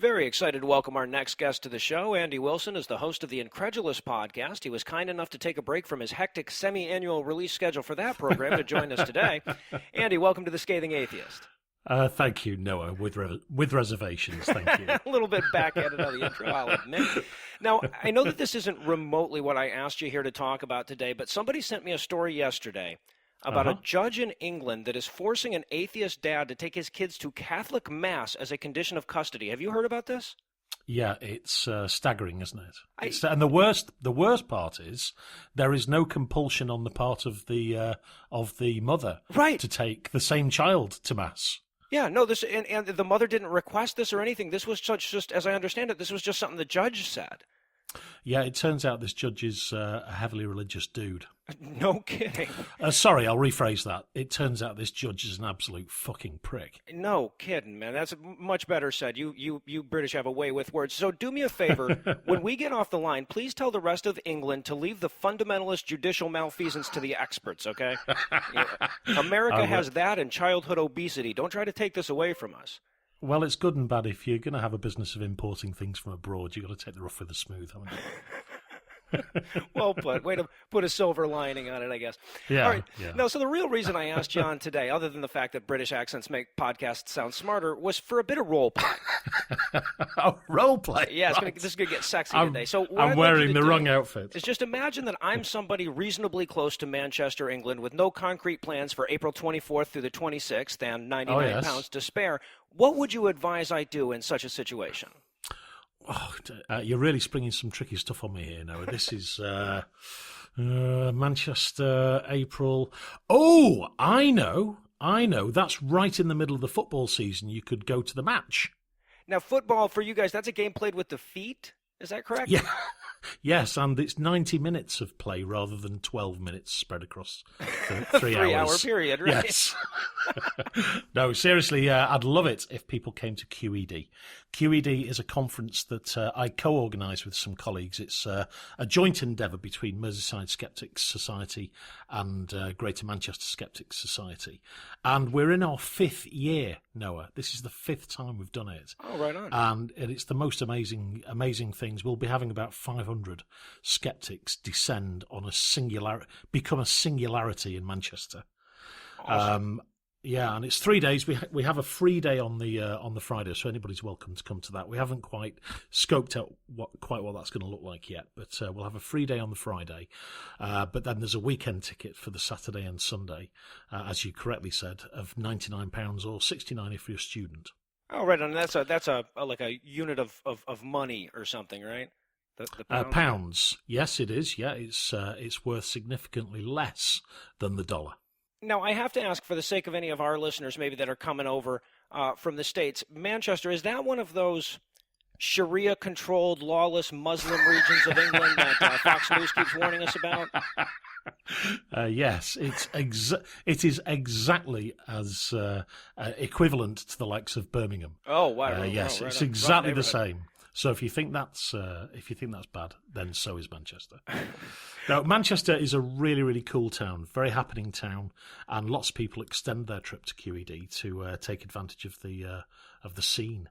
Very excited to welcome our next guest to the show. Andy Wilson is the host of the Incredulous podcast. He was kind enough to take a break from his hectic semi-annual release schedule for that program to join us today. Andy, welcome to The Scathing Atheist. Thank you, Noah, with reservations, thank you. A little bit backhanded on the intro, I'll admit. Now, I know that this isn't remotely what I asked you here to talk about today, but somebody sent me a story yesterday about a judge in England that is forcing an atheist dad to take his kids to Catholic Mass as a condition of custody. Have you heard about this? Yeah, it's staggering, isn't it? And the worst part is there is no compulsion on the part of the mother to take the same child to Mass. Yeah, no, this and the mother didn't request this or anything. This was just, as I understand it, this was just something the judge said. Yeah, it turns out this judge is a heavily religious dude. No kidding. Sorry, I'll rephrase that. It turns out this judge is an absolute fucking prick. No kidding, man. That's much better said. You British have a way with words. So do me a favor. When we get off the line, please tell the rest of England to leave the fundamentalist judicial malfeasance to the experts, okay? America has that and childhood obesity. Don't try to take this away from us. Well, it's good and bad. If you're going to have a business of importing things from abroad, you've got to take the rough with the smooth, haven't you? Well put. Way to put a silver lining on it, I guess. Yeah. All right. Yeah. No, so the real reason I asked you on today, other than the fact that British accents make podcasts sound smarter, was for a bit of role play. Oh, role play. Yeah, this is going to get sexy today. So what I'm wearing the wrong outfit. Is just imagine that I'm somebody reasonably close to Manchester, England, with no concrete plans for April 24th through the 26th and 99 pounds to spare. What would you advise I do in such a situation? Oh, you're really springing some tricky stuff on me here, Noah. This is Manchester, April. Oh, I know. That's right in the middle of the football season. You could go to the match. Now, football, for you guys, that's a game played with the feet? Is that correct? Yeah. Yes, and it's 90 minutes of play rather than 12 minutes spread across 3 hours. 3-hour period, right? Yes. No, seriously, I'd love it if people came to QED. QED is a conference that I co-organise with some colleagues. It's a joint endeavour between Merseyside Skeptics Society and Greater Manchester Skeptics Society. And we're in our 5th year, Noah. This is the 5th time we've done it. Oh, right on. And it's the most amazing things. We'll be having about 500 skeptics descend on become a singularity in Manchester. Awesome. Yeah, and it's 3 days. We have a free day on the Friday, so anybody's welcome to come to that. We haven't quite scoped out what that's going to look like yet, but we'll have a free day on the Friday. But then there's a weekend ticket for the Saturday and Sunday, as you correctly said, of £99 or $69 if you're a student. Oh, right on. That's a like a unit of money or something, right? The pound? Pounds. Yes, it is. Yeah, it's worth significantly less than the dollar. Now, I have to ask, for the sake of any of our listeners maybe that are coming over from the States, Manchester, is that one of those Sharia-controlled, lawless Muslim regions of England that Fox News keeps warning us about? Yes, it is exactly as equivalent to the likes of Birmingham. Oh, wow! Yes, it's exactly the same. So if you think that's bad, then so is Manchester. Now, Manchester is a really, really cool town, very happening town, and lots of people extend their trip to QED to take advantage of the scene.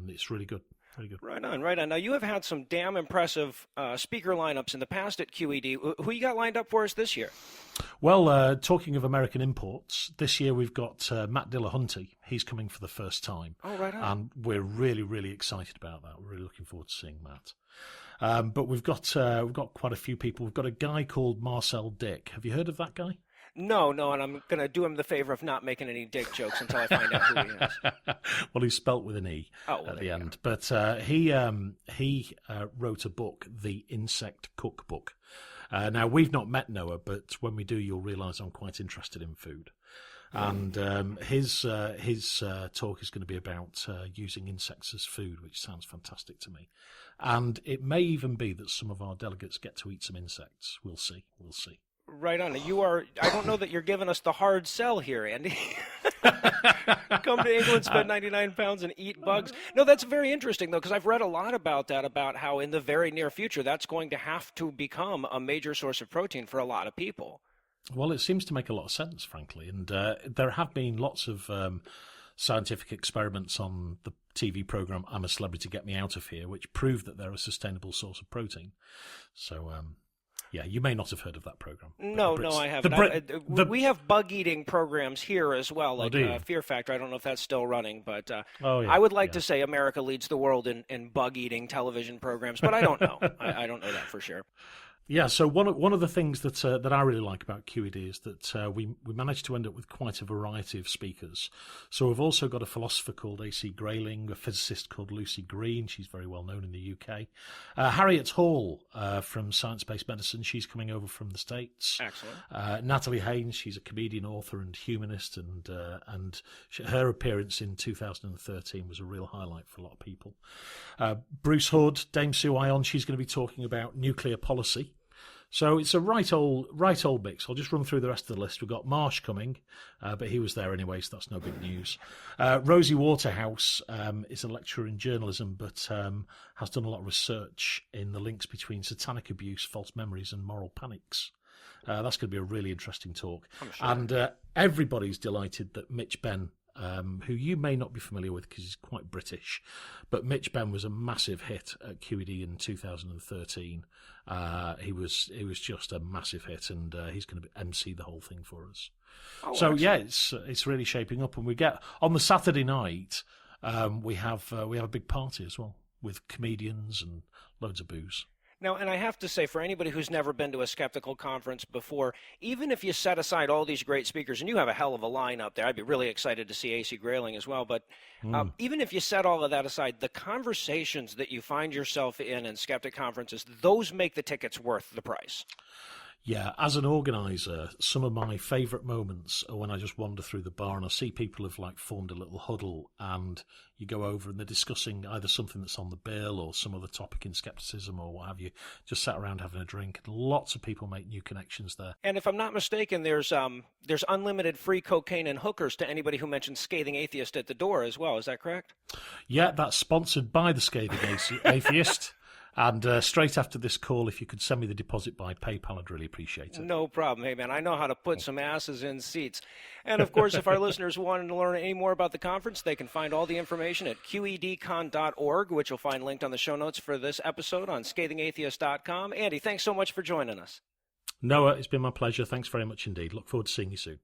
It's really good. Very good. Right on. Now, you have had some damn impressive speaker lineups in the past at QED. Who you got lined up for us this year? Well, talking of American imports, this year we've got Matt Dillahunty. He's coming for the first time. Oh, right on. And we're really, really excited about that. We're really looking forward to seeing Matt. But we've got quite a few people. We've got a guy called Marcel Dick. Have you heard of that guy? No, and I'm going to do him the favor of not making any dick jokes until I find out who he is. Well, he's spelt with an E at the end. But he wrote a book, The Insect Cookbook. Now, we've not met Noah, but when we do, you'll realise I'm quite interested in food. And his talk is going to be about using insects as food, which sounds fantastic to me. And it may even be that some of our delegates get to eat some insects. We'll see. Right on. I don't know that you're giving us the hard sell here, Andy. Come to England, spend 99 pounds, and eat bugs. No, that's very interesting, though, because I've read a lot about that, about how in the very near future that's going to have to become a major source of protein for a lot of people. Well, it seems to make a lot of sense, frankly. And there have been lots of scientific experiments on TV program I'm a Celebrity, Get Me Out of Here, which proved that they're a sustainable source of protein. So, yeah, you may not have heard of that program. No, I haven't. We have bug eating programs here as well, like Fear Factor. I don't know if that's still running, but I would like to say America leads the world in bug eating television programs, but I don't know. I don't know that for sure. Yeah, so one of the things that I really like about QED is that we managed to end up with quite a variety of speakers. So we've also got a philosopher called A.C. Grayling, a physicist called Lucy Green. She's very well known in the UK. Harriet Hall from Science Based Medicine. She's coming over from the States. Excellent. Natalie Haynes. She's a comedian, author, and humanist, and her appearance in 2013 was a real highlight for a lot of people. Bruce Hood, Dame Sue Ion. She's going to be talking about nuclear policy. So it's a right old mix. I'll just run through the rest of the list. We've got Marsh coming, but he was there anyway, so that's no big news. Rosie Waterhouse is a lecturer in journalism, but has done a lot of research in the links between satanic abuse, false memories, and moral panics. That's going to be a really interesting talk. I'm sure. And everybody's delighted that Mitch Benn, who you may not be familiar with because he's quite British, but Mitch Benn was a massive hit at QED in 2013. He was just a massive hit, and he's going to MC the whole thing for us. Oh, so excellent. yeah, it's really shaping up, and we get on the Saturday night. We have a big party as well with comedians and loads of booze. Now, and I have to say, for anybody who's never been to a skeptical conference before, even if you set aside all these great speakers, and you have a hell of a lineup there, I'd be really excited to see A.C. Grayling as well, but even if you set all of that aside, the conversations that you find yourself in skeptic conferences, those make the tickets worth the price. Yeah, as an organizer, some of my favourite moments are when I just wander through the bar and I see people have formed a little huddle, and you go over and they're discussing either something that's on the bill or some other topic in skepticism or what have you. Just sat around having a drink, and lots of people make new connections there. And if I'm not mistaken, there's unlimited free cocaine and hookers to anybody who mentions Scathing Atheist at the door as well. Is that correct? Yeah, that's sponsored by the Scathing Atheist. And straight after this call, if you could send me the deposit by PayPal, I'd really appreciate it. No problem. Hey, man, I know how to put some asses in seats. And, of course, if our listeners wanted to learn any more about the conference, they can find all the information at QEDcon.org, which you'll find linked on the show notes for this episode on scathingatheist.com. Andy, thanks so much for joining us. Noah, it's been my pleasure. Thanks very much indeed. Look forward to seeing you soon.